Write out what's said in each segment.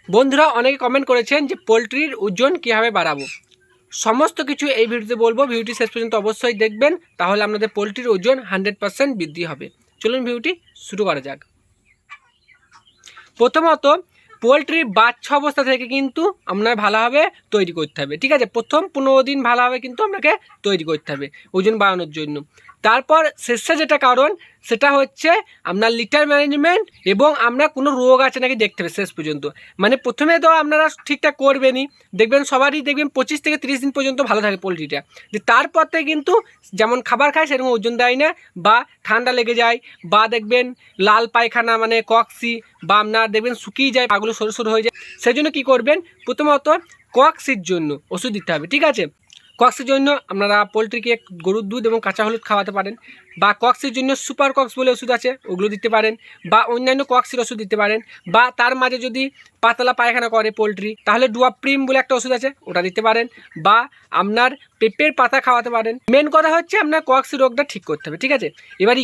বন্ধুরা অনেকে কমেন্ট করেছেন যে পোলট্রির ওজন কীভাবে বাড়াবো। সমস্ত কিছু এই ভিডিওতে বলবো, ভিডিওটি শেষ পর্যন্ত অবশ্যই দেখবেন, তাহলে আপনাদের পোলট্রির ওজন 100% বৃদ্ধি হবে। চলুন ভিডিওটি শুরু করা যাক। প্রথমত পোলট্রির বাচ্চা অবস্থা থেকে কিন্তু আপনার ভালোভাবে তৈরি করতে হবে, ঠিক আছে। প্রথম 15 দিন ভালোভাবে কিন্তু আপনাকে তৈরি করতে হবে ওজন বাড়ানোর জন্য। তারপর শেষে যেটা কারণ সেটা হচ্ছে আপনার লিটার ম্যানেজমেন্ট এবং আপনার কোনো রোগ আছে নাকি দেখতে হবে শেষ পর্যন্ত। মানে প্রথমে তো আপনারা ঠিকঠাক করবেনই, দেখবেন সবারই দেখবেন 25 থেকে 30 দিন পর্যন্ত ভালো থাকে পোলট্রিটা, যে তারপর থেকে কিন্তু যেমন খাবার খায় সেরকম ওজন দেয় না, বা ঠান্ডা লেগে যায়, বা দেখবেন লাল পায়খানা মানে কক্সি, বা আপনার দেখবেন শুকিয়ে যায়, পাগুলো সরু সরু হয়ে যায়। সেই জন্য কী করবেন, প্রথমত কক্সির জন্য ওষুধ দিতে হবে, ঠিক আছে। কক্সের জন্য আপনারা পোলট্রিকে গরুর দুধ এবং কাঁচা হলুদ খাওয়াতে পারেন, বা কক্সের জন্য সুপার কক্স বলে ওষুধ আছে ওগুলো দিতে পারেন, বা অন্যান্য কক্সের ওষুধ দিতে পারেন, বা তার মাঝে যদি পাতলা পায়খানা করে পোলট্রি তাহলে ডুয়াপ্রিম বলে একটা ওষুধ আছে ওটা দিতে পারেন, বা আপনার পেঁপের পাতা খাওয়াতে পারেন। মেন কথা হচ্ছে আপনার কক্সি রোগটা ঠিক করতে হবে, ঠিক আছে। এবার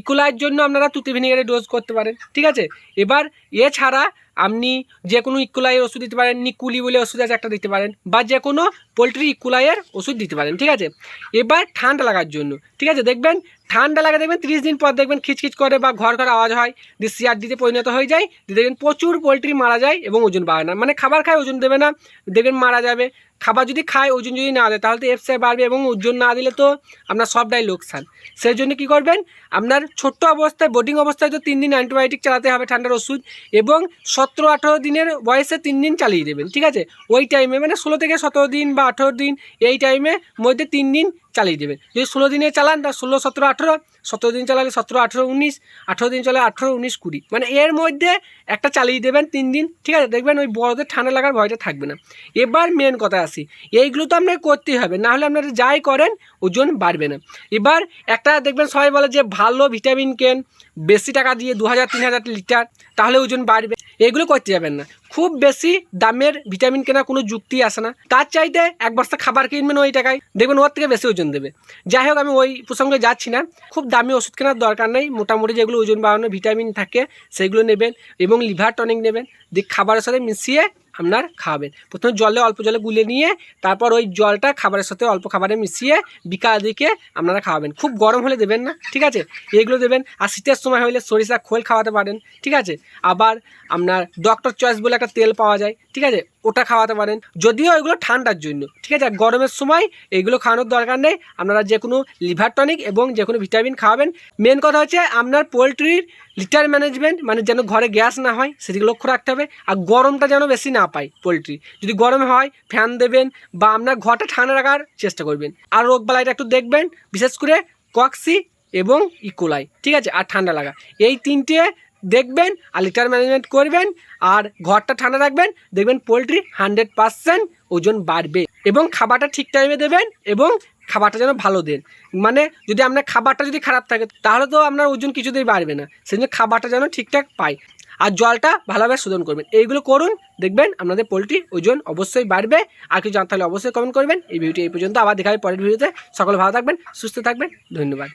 ইকোলাইয়ের জন্য আপনারা তুতে ভিনেগারের ডোজ করতে পারেন, ঠিক আছে। এবার এছাড়া আপনি যে কোনো ইকোলাইয়ের ওষুধ দিতে পারেন, নিকুলি বলে ওষুধ আছে একটা দিতে পারেন, বা যে কোনো পোলট্রি ইকোলাইয়ের ওষুধ দিতে পারেন, ঠিক আছে। এবার ঠান্ডা লাগার জন্য, ঠিক আছে, দেখবেন ঠান্ডা লাগা দেখবেন 30 দিন পর দেখবেন খিচখিচ করে বা ঘর ঘর আওয়াজ হয়, দিয়ে সিআরডিতে পরিণত হয়ে যায়, দেখবেন প্রচুর পোলট্রি মারা যায় এবং ওজন বাড়ে না। মানে খাবার খায় ওজন দেবে না, দেখবেন মারা যাবে। খাবার যদি খায় ওজন যদি না দেয় তাহলে তো এফসাই বাড়বে, এবং ওজন না দিলে তো আপনার সবটাই লোকসান। সেই জন্য কী করবেন, আপনার ছোট্ট অবস্থায় বোর্ডিং অবস্থায় তো 3 দিন অ্যান্টিবায়োটিক চালাতে হবে ঠান্ডার ওষুধ, এবং 17-18 দিনের বয়সে 3 দিন চালিয়ে দেবেন, ঠিক আছে। ওই টাইমে মানে 16 থেকে 17 দিন বা 18 দিন এই টাইমে মধ্যে 3 দিন চালিয়ে দেবেন। যদি 16 দিনে চালান তা 16, 17, 18, 17 দিন চালালে 17, 18, 19, 18 দিন চালালে 18, 19, 20, মানে এর মধ্যে একটা চালিয়ে দেবেন 3 দিন, ঠিক আছে। দেখবেন ওই বড়দের ঠান্ডা লাগার ভয়টা থাকবে না। এবার মেন কথা আসি, এইগুলো তো আপনাকে করতেই হবে, না হলে আপনারা যাই করেন ওজন বাড়বে না। এবার একটা দেখবেন সবাই বলে যে ভালো ভিটামিন কেন, বেশি টাকা দিয়ে 2000-3000 লিটার, তাহলে ওজন বাড়বে। এগুলো করতে যাবেন না। খুব বেশি দামের ভিটামিন কেনার কোনো যুক্তি আসে না, তার চাইতে এক বস্তা খাবার কিনবেন ওই টাকায়, দেখবেন ওর থেকে বেশি ওজন দেবে। যাই হোক, আমি ওই প্রসঙ্গে যাচ্ছি না। খুব দামি ওষুধ কেনার দরকার নেই, মোটামুটি যেগুলো ওজন বাড়ানোর ভিটামিন থাকে সেগুলো নেবেন, এবং লিভার টনিক নেবেন, দিয়ে খাবারের সাথে মিশিয়ে আপনার খাওয়াবেন। প্রথমে অল্প জলে গুলে নিয়ে তারপর ওই জলটা খাবারের সাথে অল্প খাবারে মিশিয়ে বিকাল দিকে আপনারা খাওয়াবেন। খুব গরম হলে দেবেন না, ঠিক আছে। এগুলো দেবেন। আর শীতের সময় হলে সরিষা খোল খাওয়াতে পারেন, ঠিক আছে। আবার আপনার ডক্টর চয়েস বলে একটা তেল পাওয়া যায়, ঠিক আছে, ওটা খাওয়াতে পারেন, যদিও এগুলো ঠান্ডার জন্য, ঠিক আছে। গরমের সময় এগুলো খাওয়ানোর দরকার নেই, আপনারা যে কোনো লিভার টনিক এবং যে কোনো ভিটামিন খাওয়াবেন। মেন কথা হচ্ছে আপনার পোলট্রির লিটার ম্যানেজমেন্ট, মানে যেন ঘরে গ্যাস না হয় সেদিকে লক্ষ্য রাখতে হবে, আর গরমটা যেন বেশি না পায় পোলট্রি। যদি গরম হয় ফ্যান দেবেন, বা আপনার ঘরটা ঠান্ডা রাখার চেষ্টা করবেন। আর রোগবালাইটা একটু দেখবেন, বিশেষ করে কক্সি এবং ইকোলাই, ঠিক আছে, আর ঠান্ডা লাগা, এই তিনটে দেখবেন, আর লিটার ম্যানেজমেন্ট করবেন, আর ঘরটা ঠান্ডা রাখবেন, দেখবেন পোলট্রি 100% ওজন বাড়বে। এবং খাবারটা ঠিক টাইমে দেবেন, এবং খাবারটা যেন ভালো দেন। মানে যদি আপনার খাবারটা যদি খারাপ থাকে তাহলে তো আপনার ওজন কিছুতেই বাড়বে না, সেই জন্য খাবারটা যেন ঠিকঠাক পায়, আর জলটা ভালোভাবে শোধন করবেন। এইগুলো করুন, দেখবেন আপনাদের পোলট্রি ওজন অবশ্যই বাড়বে। আর কিছু জানতে হলে অবশ্যই কমেন্ট করবেন। এই ভিডিওটি এই পর্যন্ত, আবার দেখা হবে পরের ভিডিওতে। সকলে ভালো থাকবেন, সুস্থ থাকবেন, ধন্যবাদ।